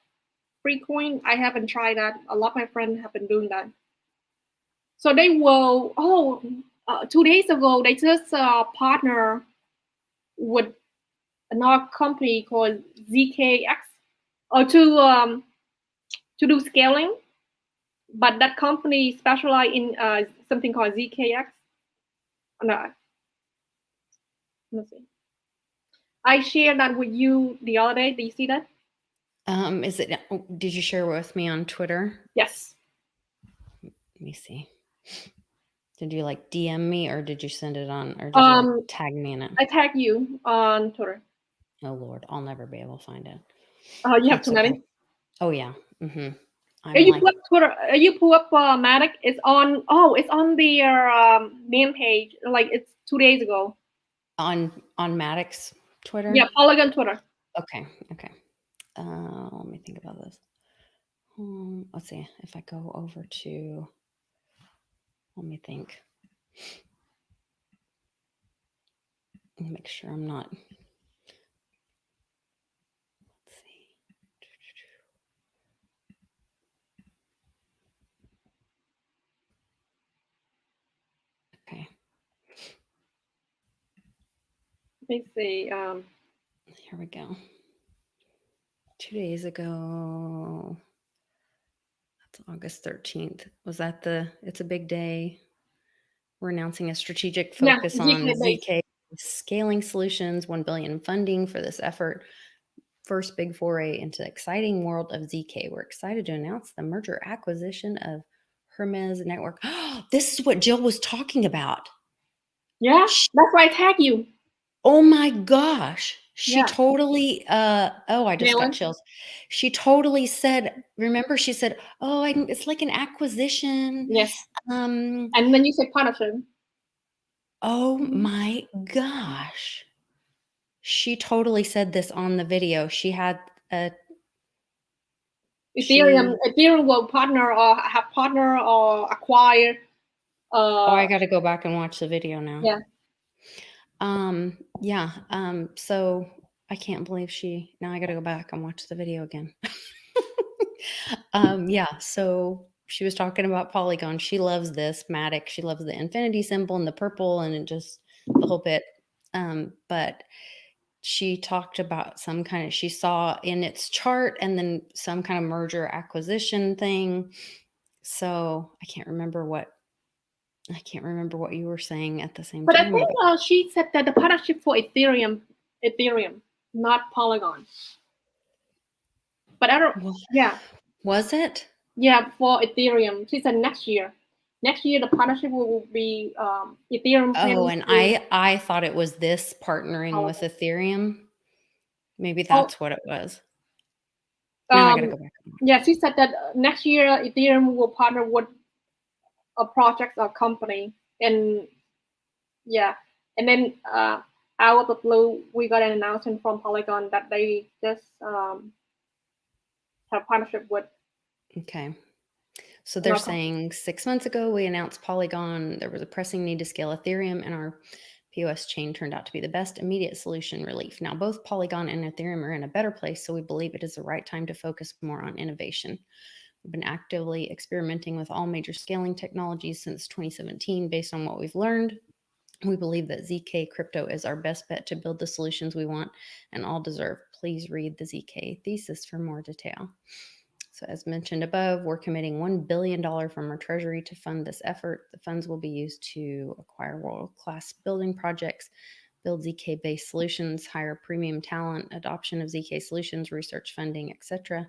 free coin. I haven't tried that. A lot of my friends have been doing that. So they will. 2 days ago, they just partner with another company called ZKX or to do scaling. But that company specialize in something called ZKX. No, let's see. I shared that with you the other day. Do you see that? Is it? Did you share it with me on Twitter? Yes. Let me see. Did you like DM me, or did you send it on, or did you like tag me in it? I tagged you on Twitter. Oh Lord, I'll never be able to find it. Oh, you have too many. Okay. Oh yeah. Mm-hmm. You pull up Twitter. You pull up Matic. It's on. Oh, it's on their main page. Like it's 2 days ago. On Matic's Twitter. Yeah, Polygon Twitter. Okay. Okay. Let me think about this. Let's see if I go over to. Let me think. Make sure I'm not. Let's see. Okay. Let me see. Here we go. 2 days ago. That's August 13th. Was that the? It's a big day. We're announcing a strategic focus on ZK scaling solutions, 1 billion in funding for this effort. First big foray into the exciting world of ZK. We're excited to announce the merger acquisition of Hermes Network. This is what Jill was talking about. Yeah, that's why I tag you. Oh my gosh. She totally, I just got chills. She totally said, remember she said, it's like an acquisition. Yes. And then you said partnership. Oh my gosh. She totally said this on the video. She had a Ethereum will partner or have partner or acquire. I got to go back and watch the video now. Yeah. So I can't believe now I got to go back and watch the video again. So she was talking about Polygon. She loves this Matic. She loves the infinity symbol and the purple and just the whole bit. But she talked about she saw in its chart and then some kind of merger acquisition thing. So I can't remember what you were saying at the same time. But I think she said that the partnership for Ethereum, not Polygon. But I don't. Yeah. Was it? Yeah, for Ethereum. She said next year. Next year the partnership will be Ethereum. Oh, and I thought it was this partnering with Ethereum. Maybe that's what it was. Now I gotta go back. Yeah, she said that next year Ethereum will partner with a project or company, and then out of the blue we got an announcement from Polygon that they just have partnership with. Okay. So they're saying 6 months ago we announced Polygon. There was a pressing need to scale Ethereum, and our POS chain turned out to be the best immediate solution relief. Now both Polygon and Ethereum are in a better place, so we believe it is the right time to focus more on innovation. We've been actively experimenting with all major scaling technologies since 2017. Based on what we've learned, we believe that ZK crypto is our best bet to build the solutions we want and all deserve. Please read the ZK thesis for more detail. So as mentioned above, we're committing $1 billion from our treasury to fund this effort. The funds will be used to acquire world-class building projects, build ZK-based solutions, hire premium talent, adoption of ZK solutions, research funding, etc.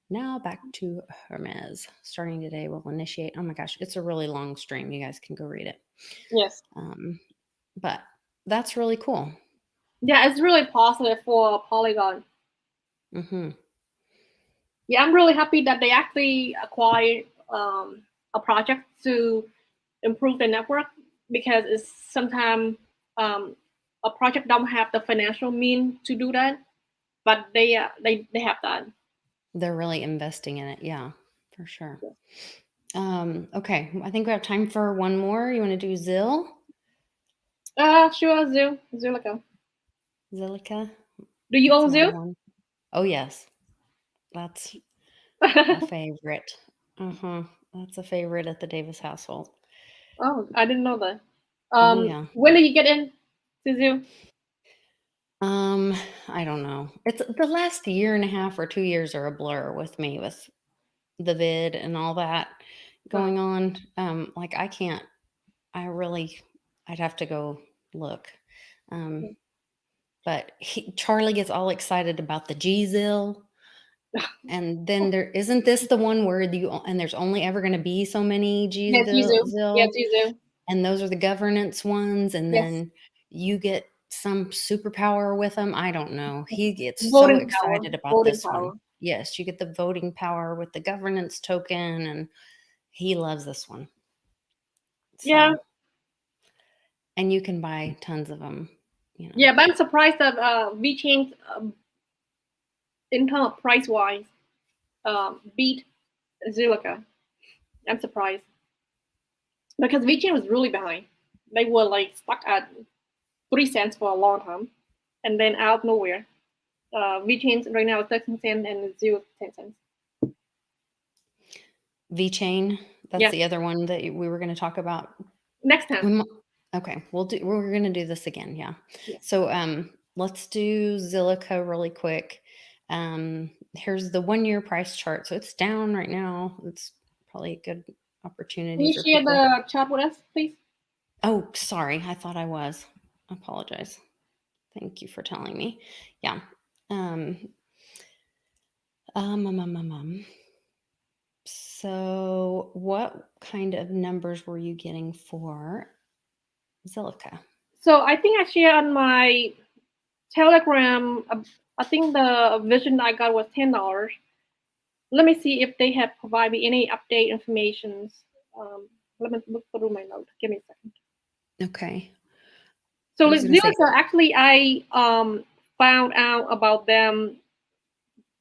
Now back to Hermes. Starting today, we'll initiate. Oh my gosh, it's a really long stream. You guys can go read it. Yes. But that's really cool. Yeah, it's really positive for Polygon. Mm-hmm. Yeah, I'm really happy that they actually acquired a project to improve the network, because it's sometimes a project don't have the financial means to do that, but they have that. They're really investing in it. Yeah, for sure. Okay, I think we have time for one more. You want to do ZIL? Sure, Zilliqa. Zilliqa. Do you That's own another ZIL? one. Oh yes, that's a favorite. That's a favorite at the Davis household. Oh, I didn't know that. Oh yeah. When did you get in to ZIL? I don't know. It's the last year and a half or 2 years are a blur with me with the vid and all that going on. Like I can't. I'd have to go look. Um, but Charlie gets all excited about the ZIL. And then isn't this the one where and there's only ever going to be so many Yes, you do. Yes, ZIL, you do. and those are the governance ones, and Yes. then you get some superpower with them. I don't know. He gets so Voting power. excited about Voting this power. one. Yes, you get the voting power with the governance token, and he loves this one. Yeah. So, and you can buy tons of them. You know. Yeah, but I'm surprised that VeChain, in terms of price wise, beat Zilliqa. I'm surprised because VeChain was really behind. They were like stuck at 3 cents for a long time, and then out of nowhere, VeChain right now is 13 cents and ZIL 10 cents. VeChain, that's Yeah. the other one that we were going to talk about Next time. Okay, we're going to do this again. Yeah. Yeah. So let's do Zilliqa really quick. Here's the 1-year price chart. So it's down right now. It's probably a good opportunity Can you for share people. the chart with us, please? Oh, sorry. I thought I was. I apologize. Thank you for telling me. Yeah. So what kind of numbers were you getting for Zilliqa? So I think I shared on my Telegram. I think the vision I got was $10. Let me see if they have provided me any update information. Let me look through my note. Give me a second. Okay. So Zilliqa, actually, I found out about them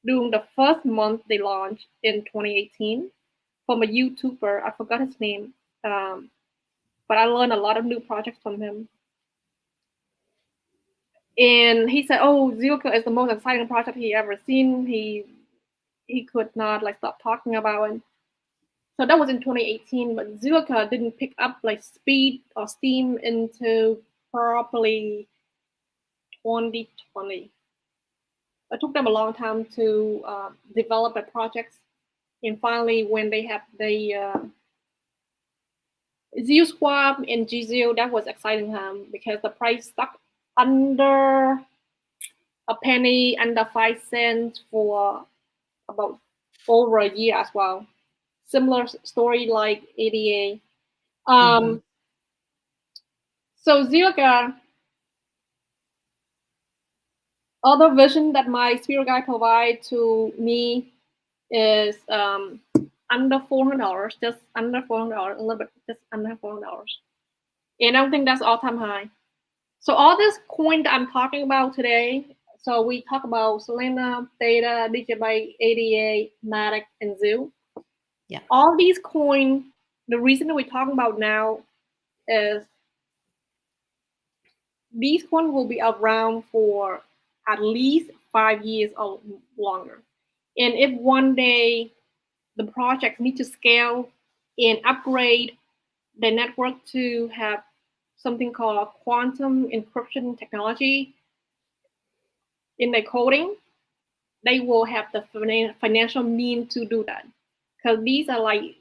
during the first month they launched in 2018 from a YouTuber. I forgot his name, but I learned a lot of new projects from him. And he said, "Oh, Zilliqa is the most exciting project he ever seen. He could not like stop talking about it." So that was in 2018, but Zilliqa didn't pick up like speed or steam into probably 2020. It took them a long time to develop their projects, and finally, when they have the ZIL swap and GZIL, that was exciting time because the price stuck under a penny, under 5 cents for about over a year as well. Similar story like ADA. So Zilliqa, other vision that my spirit guide provide to me is under $400, just under $400, a little bit, just under $400. And I don't think that's all-time high. So all this coin that I'm talking about today, so we talk about Solana, Theta, Digibyte, ADA, Matic, and ZIL. Yeah. All these coins, the reason that we're talking about now is these coins will be around for at least 5 years or longer. And if one day the projects need to scale and upgrade the network to have something called quantum encryption technology in their coding, they will have the financial mean to do that. Because these are like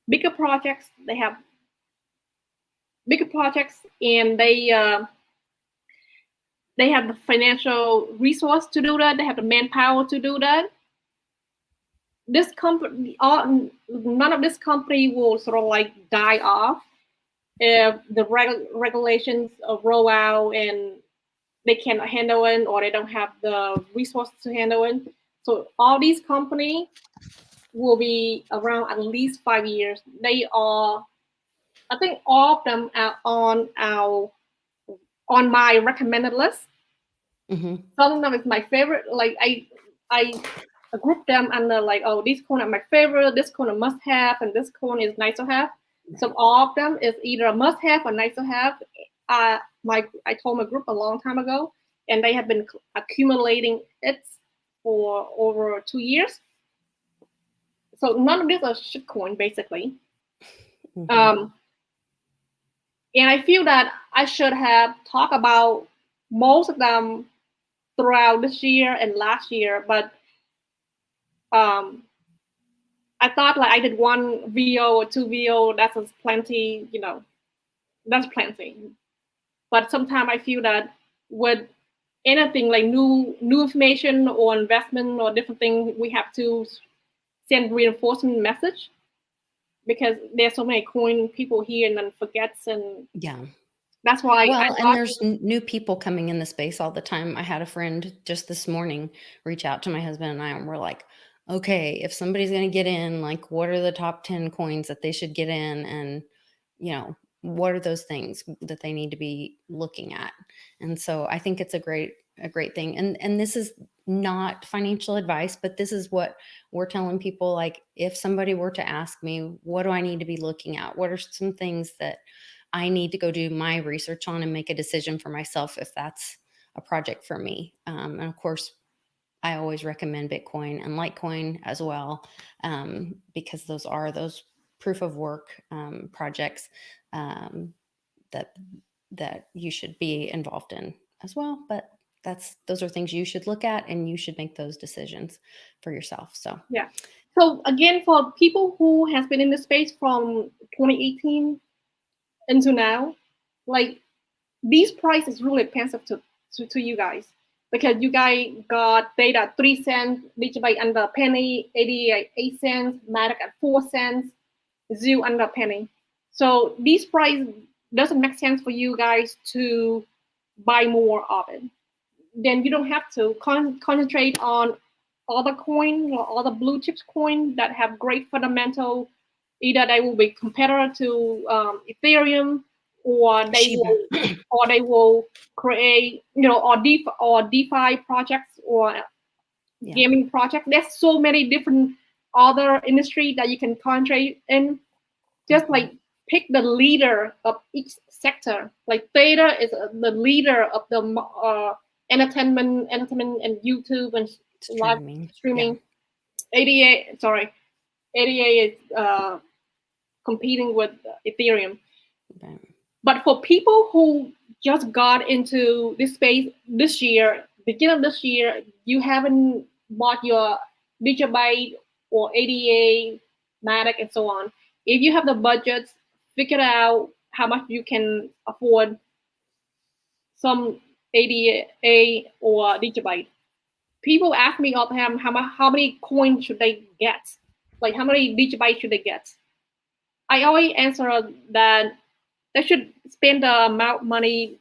bigger projects. They have bigger projects, and they have the financial resource to do that. They have the manpower to do that. This company, none of this company will sort of like die off if the regulations roll out and they cannot handle it, or they don't have the resources to handle it. So all these companies will be around at least 5 years. They are, I think all of them are on my recommended list. Some of them is my favorite. Like I group them under like, oh, this coin are my favorite, this coin a must have, and this coin is nice to have. So all of them is either a must have or nice to have. I told my group a long time ago, and they have been accumulating it for over 2 years. So none of these are shitcoin, basically. And I feel that I should have talked about most of them throughout this year and last year, but I thought like I did one video or two video, that's plenty, that's plenty. But sometimes I feel that with anything like new information or investment or different things, we have to send reinforcement message, because there's so many coin people here and then forgets, and that's why. Well, and there's new people coming in the space all the time. I had a friend just this morning reach out to my husband and I, and we're like, okay, if somebody's going to get in, like, what are the top 10 coins that they should get in? And, what are those things that they need to be looking at? And so I think it's a great thing. And this is not financial advice, but this is what we're telling people. Like, if somebody were to ask me, what do I need to be looking at? What are some things that I need to go do my research on and make a decision for myself if that's a project for me? And of course, I always recommend Bitcoin and Litecoin as well, because those are those proof of work projects that you should be involved in as well. But those are things you should look at, and you should make those decisions for yourself. So yeah. So again, for people who has been in the space from 2018 until now, like, these prices really expensive to you guys, because you guys got Theta 3 cents, Digibyte under a penny, 88 cents, Matic at 4 cents, ZIL under a penny. So these price doesn't make sense for you guys to buy more of it. Then you don't have to concentrate on all the coin or all the blue chips coin that have great fundamental. Either they will be competitor to Ethereum, or they will create, or DeFi projects, or gaming projects. There's so many different other industry that you can concentrate in. Just like pick the leader of each sector. Like Theta is the leader of the entertainment and YouTube and live streaming. 88 is competing with Ethereum. But for people who just got into this space this year, beginning of this year, you haven't bought your Digibyte or ADA, Matic, and so on. If you have the budgets, figure out how much you can afford some ADA or Digibyte. People ask me all the time, how many coins should they get? Like, how many Digibyte should they get? I always answer that they should spend the amount of money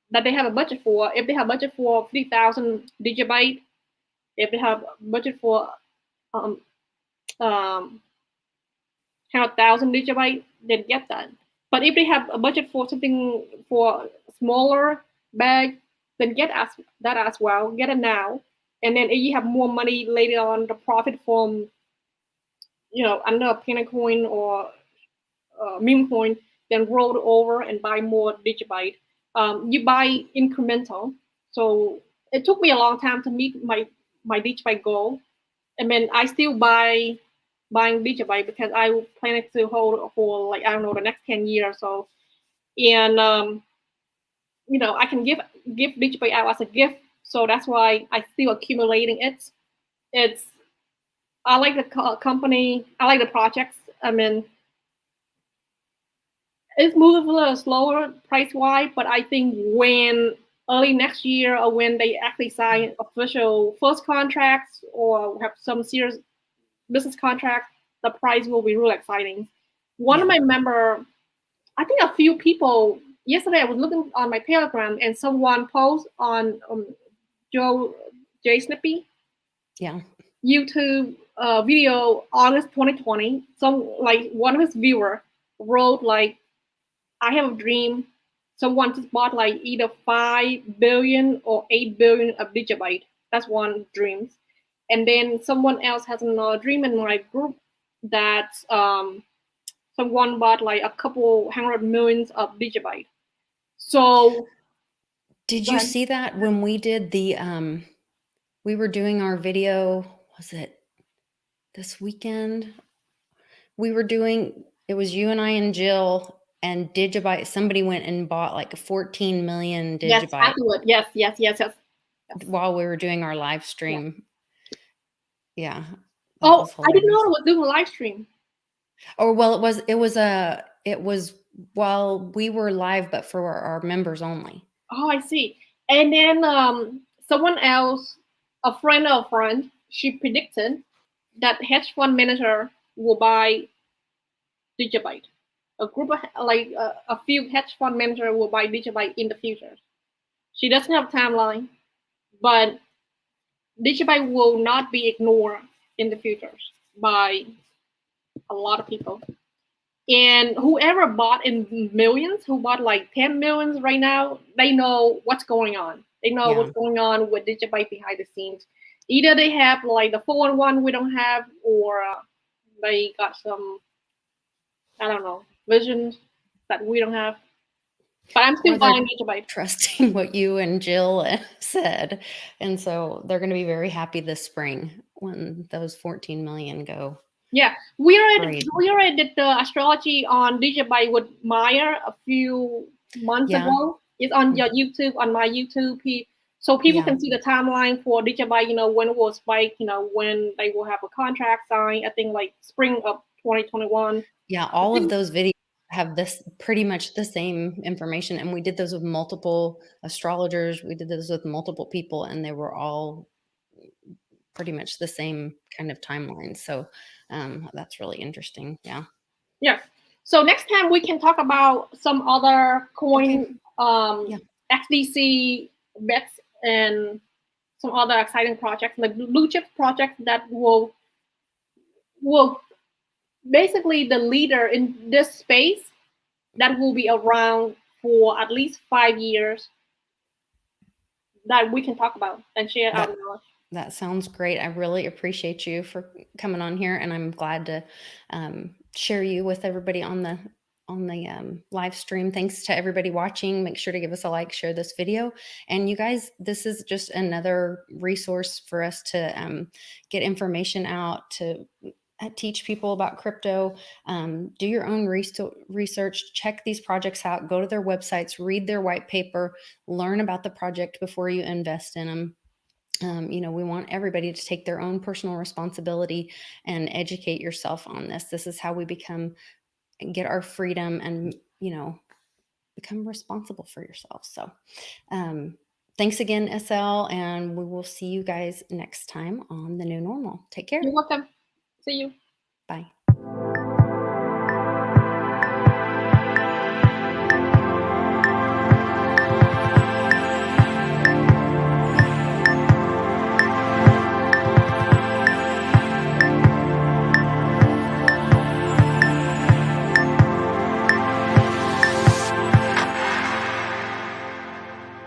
that they have a budget for. If they have a budget for 50,000 Digibyte, if they have a budget for 100,000 Digibyte, then get that. But if they have a budget for something for smaller bag, then get that as well. Get it now, and then if you have more money later on, the profit from under a penny coin or meme coin, then roll it over and buy more Digibyte. You buy incremental. So it took me a long time to meet my Digibyte goal. And then I still buying Digibyte because I plan to hold it for, like, I don't know, the next 10 years or so. And I can give Digibyte out as a gift. So that's why I still accumulating it. I like the company. I like the projects. I mean, it's moving a little slower price-wise, but I think when early next year, or when they actually sign official first contracts or have some serious business contract, the price will be really exciting. One of my member, I think a few people, yesterday I was looking on my Telegram and someone posted on J Snippy YouTube video August 2020. One of his viewer wrote, like, I have a dream. Someone just bought like either 5 billion or 8 billion of Digibyte. That's one dream. And then someone else has another dream in my group that someone bought like a couple 100 millions of Digibyte. So Did Go you ahead. see that when we did the, we were doing our video, was it this weekend? We were doing, it was you and I and Jill and Digibyte. Somebody went and bought like 14 million Yes, Digibyte afterward. Yes, yes, yes, yes. Yes. while we were doing our live Yeah. stream. Yeah, that Oh, was I didn't know hilarious. I was doing a live stream. Or well, it was while we were live, but for our members only. Oh, I see. And then someone else, a friend of a friend, she predicted that hedge fund manager will buy Digibyte. A group of a few hedge fund manager will buy Digibyte in the future. She doesn't have a timeline, but Digibyte will not be ignored in the future by a lot of people. And whoever bought in millions, who bought like 10 millions right now, they know what's going on. They know Yeah. what's going on with Digibyte behind the scenes. Either they have like the 4-in-1 we don't have, or they got some, I don't know, visions that we don't have. But I'm Or still they're buying Digibyte. trusting what you and Jill said. And so they're going to be very happy this spring when those 14 million go. Yeah, Great. we already did the astrology on Digibyte with Maya a few months Yeah. ago. It's on your YouTube, on my YouTube. So people Yeah. can see the timeline for Digibyte. You know, when it will spike. You know, when they will have a contract signed. I think like spring of 2021. Yeah. All of those videos have this pretty much the same information. And we did those with multiple astrologers. We did those with multiple people, and they were all pretty much the same kind of timeline. So that's really interesting. Yeah. Yes. So next time we can talk about some other Okay. coin, Yeah. XDC bets, and some other exciting projects, like blue chip projects that will basically the leader in this space that will be around for at least 5 years that we can talk about and share our That knowledge. That sounds great. I really appreciate you for coming on here, and I'm glad to share you with everybody on the live stream. Thanks to everybody watching. Make sure to give us a like, share this video, and you guys, this is just another resource for us to get information out to. Teach people about crypto, do your own research, check these projects out, go to their websites, read their white paper, learn about the project before you invest in them. We want everybody to take their own personal responsibility and educate yourself on this. This is how we get our freedom and, become responsible for yourself. So, thanks again, SL, and we will see you guys next time on The New Normal. Take care. You're welcome. See you. Bye.